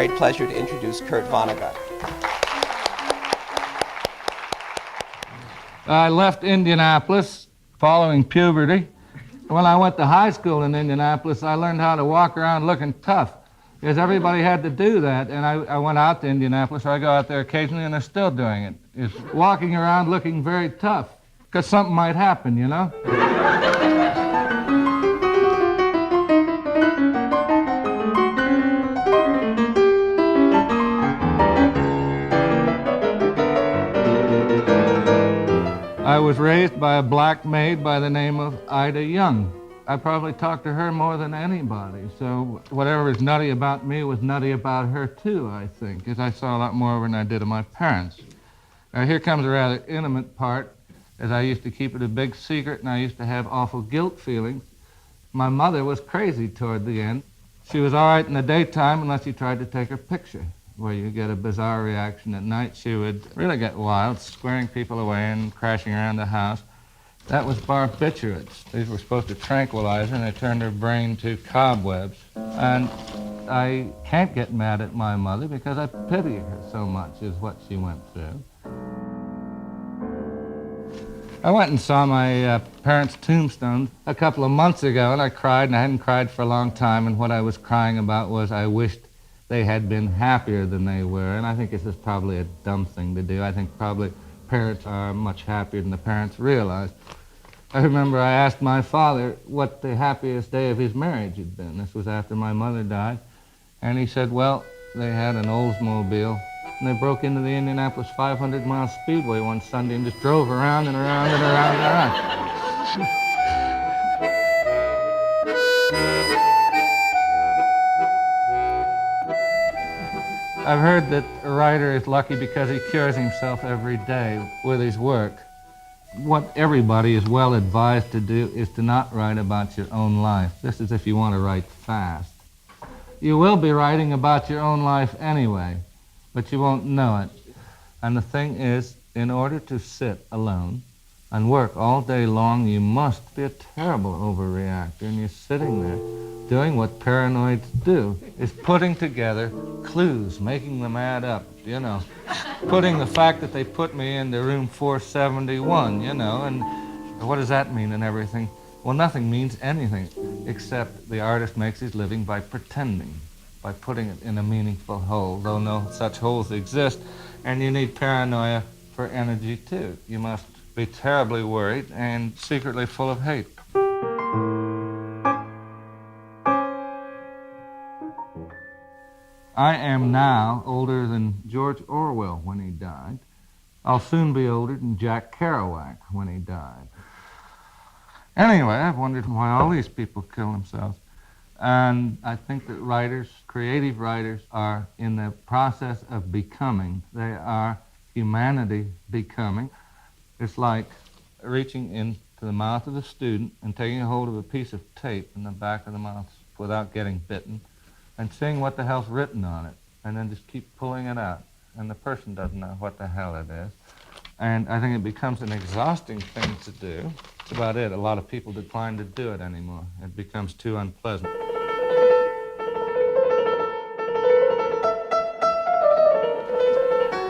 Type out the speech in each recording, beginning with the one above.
great pleasure to introduce Kurt Vonnegut. I left Indianapolis following puberty. When I went to high school in Indianapolis, I learned how to walk around looking tough, because everybody had to do that. And I went out to Indianapolis, or I go out there occasionally, and they're still doing it, is walking around looking very tough, because something might happen, you know? I was raised by a black maid by the name of Ida Young. I probably talked to her more than anybody, so whatever is nutty about me was nutty about her too, I think, because I saw a lot more of her than I did of my parents. Here comes a rather intimate part, as I used to keep it a big secret, and I used to have awful guilt feelings. My mother was crazy toward the end. She was all right in the daytime unless you tried to take her picture, where you get a bizarre reaction. At night, she would really get wild, squaring people away and crashing around the house. That was barbiturates. These were supposed to tranquilize her, and they turned her brain to cobwebs. And I can't get mad at my mother because I pity her so much, is what she went through. I went and saw my parents' tombstone a couple of months ago, and I cried, and I hadn't cried for a long time, and what I was crying about was I wished they had been happier than they were, and I think this is probably a dumb thing to do. I think probably parents are much happier than the parents realize. I remember I asked my father what the happiest day of his marriage had been. This was after my mother died, and he said, well, they had an Oldsmobile, and they broke into the Indianapolis 500-mile speedway one Sunday and just drove around and around and around and around. I've heard that a writer is lucky because he cures himself every day with his work. What everybody is well advised to do is to not write about your own life. This is if you want to write fast. You will be writing about your own life anyway, but you won't know it. And the thing is, in order to sit alone and work all day long, you must be a terrible overreactor, and you're sitting there doing what paranoids do, is putting together clues, making them add up, you know. Putting the fact that they put me into room 471, you know, and what does that mean and everything? Well, nothing means anything, except the artist makes his living by pretending, by putting it in a meaningful hole, though no such holes exist, and you need paranoia for energy, too. You must be terribly worried and secretly full of hate. I am now older than George Orwell when he died. I'll soon be older than Jack Kerouac when he died. Anyway, I've wondered why all these people kill themselves. And I think that writers, creative writers, are in the process of becoming. They are humanity becoming. It's like reaching into the mouth of a student and taking a hold of a piece of tape in the back of the mouth without getting bitten, and seeing what the hell's written on it, and then just keep pulling it out. And the person doesn't know what the hell it is. And I think it becomes an exhausting thing to do. That's about it. A lot of people decline to do it anymore. It becomes too unpleasant.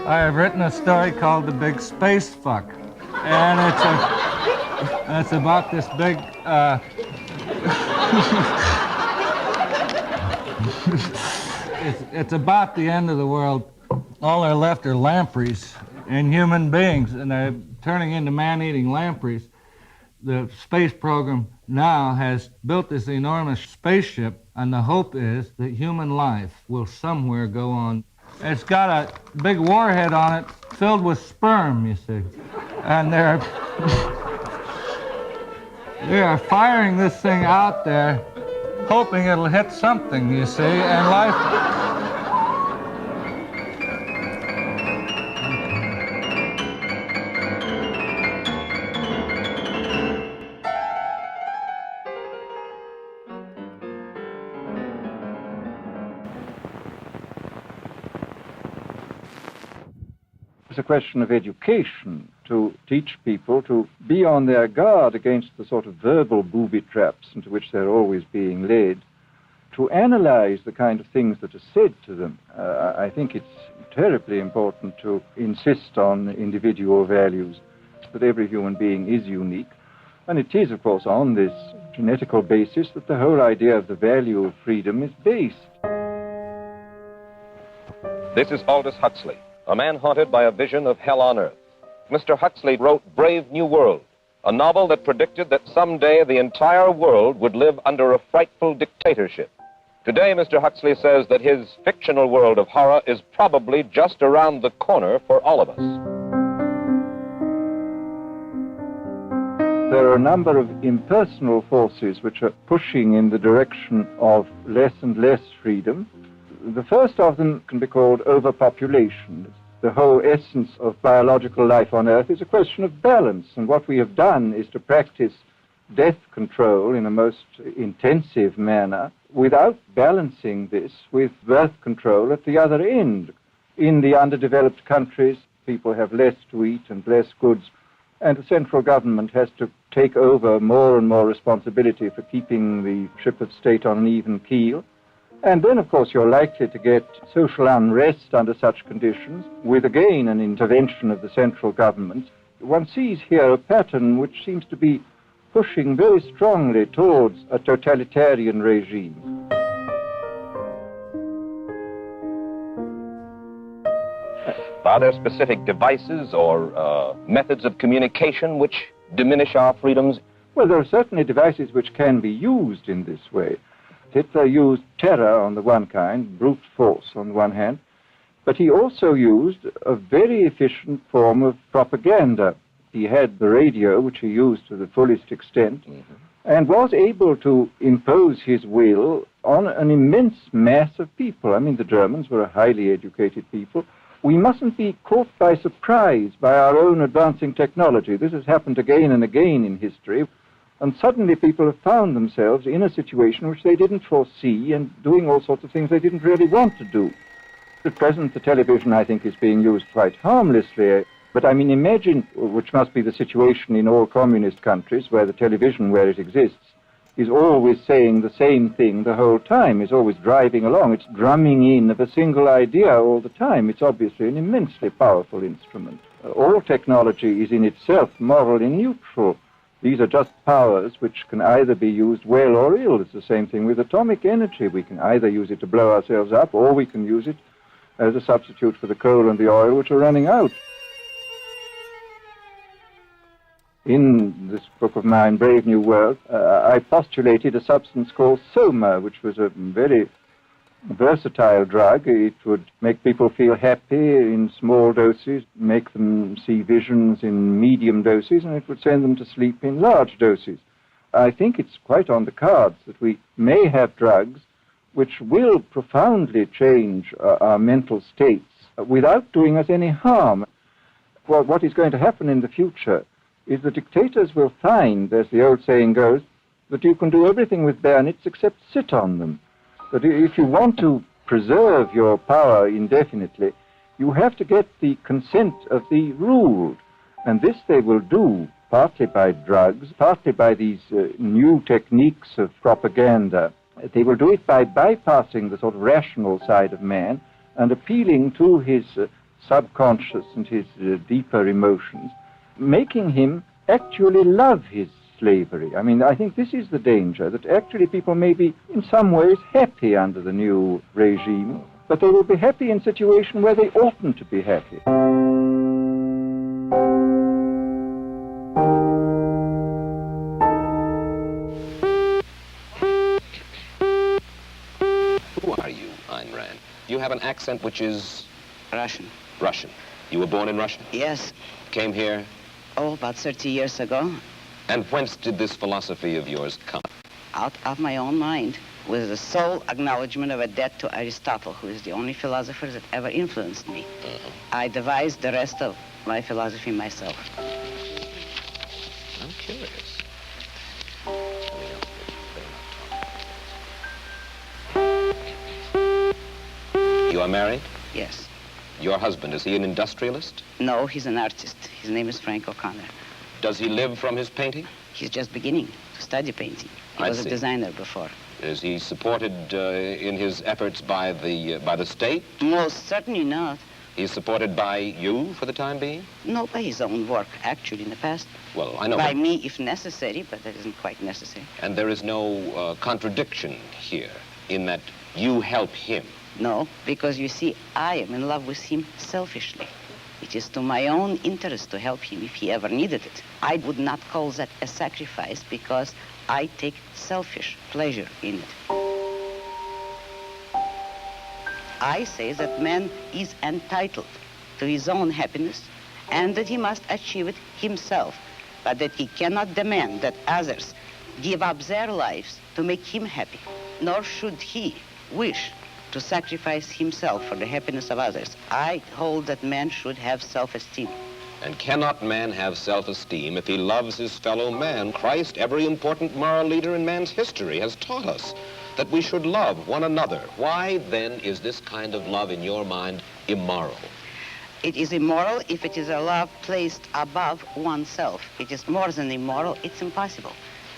I have written a story called The Big Space Fuck. And it's about this big... It's about the end of the world. All that are left are lampreys and human beings, and they're turning into man-eating lampreys. The space program now has built this enormous spaceship, and the hope is that human life will somewhere go on. It's got a big warhead on it filled with sperm, you see. And they are firing this thing out there, hoping it'll hit something, you see, and life... It's a question of education, to teach people to be on their guard against the sort of verbal booby traps into which they're always being led, to analyze the kind of things that are said to them. I think it's terribly important to insist on individual values, that every human being is unique. And it is, of course, on this genetical basis that the whole idea of the value of freedom is based. This is Aldous Huxley, a man haunted by a vision of hell on earth. Mr. Huxley wrote Brave New World, a novel that predicted that someday the entire world would live under a frightful dictatorship. Today, Mr. Huxley says that his fictional world of horror is probably just around the corner for all of us. There are a number of impersonal forces which are pushing in the direction of less and less freedom. The first of them can be called overpopulation. The whole essence of biological life on Earth is a question of balance, and what we have done is to practice death control in a most intensive manner without balancing this with birth control at the other end. In the underdeveloped countries, people have less to eat and less goods, and the central government has to take over more and more responsibility for keeping the ship of state on an even keel. And then, of course, you're likely to get social unrest under such conditions, with again an intervention of the central government. One sees here a pattern which seems to be pushing very strongly towards a totalitarian regime. Are there specific devices or methods of communication which diminish our freedoms? Well, there are certainly devices which can be used in this way. Hitler used terror on the one kind, brute force on the one hand, but he also used a very efficient form of propaganda. He had the radio, which he used to the fullest extent, and was able to impose his will on an immense mass of people. I mean, the Germans were a highly educated people. We mustn't be caught by surprise by our own advancing technology. This has happened again and again in history. And suddenly people have found themselves in a situation which they didn't foresee and doing all sorts of things they didn't really want to do. At present, the television, I think, is being used quite harmlessly. But I mean, imagine, which must be the situation in all communist countries, where the television, where it exists, is always saying the same thing the whole time, is always driving along. It's drumming in of a single idea all the time. It's obviously an immensely powerful instrument. All technology is in itself morally neutral. These are just powers which can either be used well or ill. It's the same thing with atomic energy. We can either use it to blow ourselves up, or we can use it as a substitute for the coal and the oil which are running out. In this book of mine, Brave New World, I postulated a substance called soma, which was a very versatile drug. It would make people feel happy in small doses, make them see visions in medium doses, and it would send them to sleep in large doses. I think it's quite on the cards that we may have drugs which will profoundly change our mental states without doing us any harm. Well, what is going to happen in the future is the dictators will find, as the old saying goes, that you can do everything with bayonets except sit on them. That if you want to preserve your power indefinitely, you have to get the consent of the ruled. And this they will do partly by drugs, partly by these new techniques of propaganda. They will do it by bypassing the sort of rational side of man and appealing to his subconscious and his deeper emotions, making him actually love his slavery. I mean, I think this is the danger, that actually people may be in some ways happy under the new regime, but they will be happy in a situation where they oughtn't to be happy. Who are you, Ayn Rand? You have an accent which is... Russian. Russian. You were born in Russia? Yes. Came here? Oh, about 30 years ago. And whence did this philosophy of yours come? Out of my own mind, with the sole acknowledgement of a debt to Aristotle, who is the only philosopher that ever influenced me. I devised the rest of my philosophy myself. I'm curious. You are married? Yes. Your husband, is he an industrialist? No, he's an artist. His name is Frank O'Connor. Does he live from his painting? He's just beginning to study painting. He I was see. a designer before. Is he supported in his efforts by the state? Most certainly not. He's supported by you for the time being? No, by his own work, actually, in the past. Well, I know. By me, if necessary, but that isn't quite necessary. And there is no contradiction here in that you help him. No, because you see, I am in love with him selfishly. It is to my own interest to help him if he ever needed it. I would not call that a sacrifice because I take selfish pleasure in it. I say that man is entitled to his own happiness and that he must achieve it himself, but that he cannot demand that others give up their lives to make him happy, nor should he wish to sacrifice himself for the happiness of others. I hold that man should have self-esteem. And cannot man have self-esteem if he loves his fellow man? Christ, every important moral leader in man's history, has taught us that we should love one another. Why, then, is this kind of love, in your mind, immoral? It is immoral if it is a love placed above oneself. It is more than immoral, it's impossible.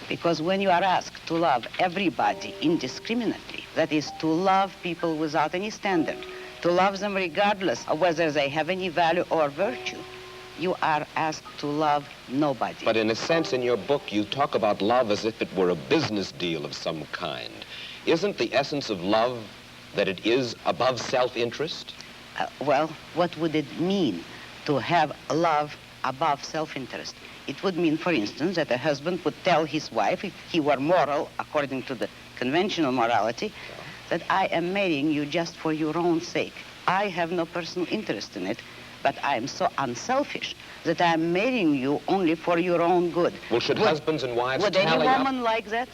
Because when you are asked to love everybody indiscriminately, that is, to love people without any standard, to love them regardless of whether they have any value or virtue, you are asked to love nobody. But in a sense, in your book, you talk about love as if it were a business deal of some kind. Isn't the essence of love that it is above self-interest? Well, what would it mean to have love above self-interest? It would mean, for instance, that a husband would tell his wife, if he were moral, according to the conventional morality, that I am marrying you just for your own sake. I have no personal interest in it, but I am so unselfish that I am marrying you only for your own good. Well, should husbands and wives Would any tally up? woman like that?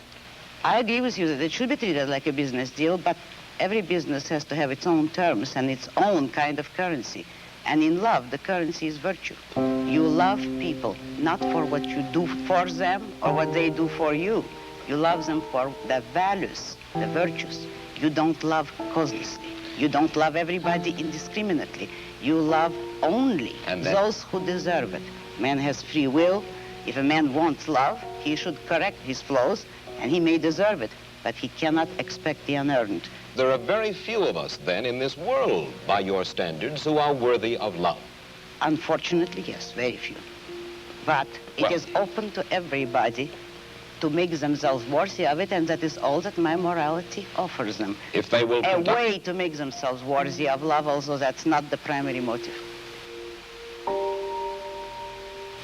I agree with you that it should be treated like a business deal, but every business has to have its own terms and its own kind of currency. And in love, the currency is virtue. You love people not for what you do for them or what they do for you. You love them for the values, the virtues. You don't love causelessly. You don't love everybody indiscriminately. You love only those who deserve it. Man has free will. If a man wants love, he should correct his flaws, and he may deserve it, but he cannot expect the unearned. There are very few of us, then, in this world, by your standards, who are worthy of love. Unfortunately, yes, very few. But it is open to everybody to make themselves worthy of it, and that is all that my morality offers them. If they will A way to make themselves worthy of love, although that's not the primary motive.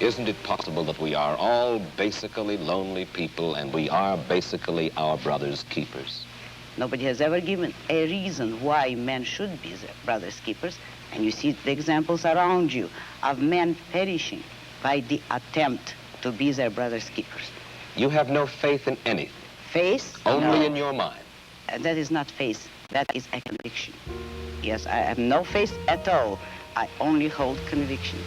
Isn't it possible that we are all basically lonely people and we are basically our brother's keepers? Nobody has ever given a reason why men should be their brother's keepers, and you see the examples around you of men perishing by the attempt to be their brother's keepers. You have no faith in anything. Faith? Only No. in your mind. That is not faith. That is a conviction. Yes, I have no faith at all. I only hold conviction.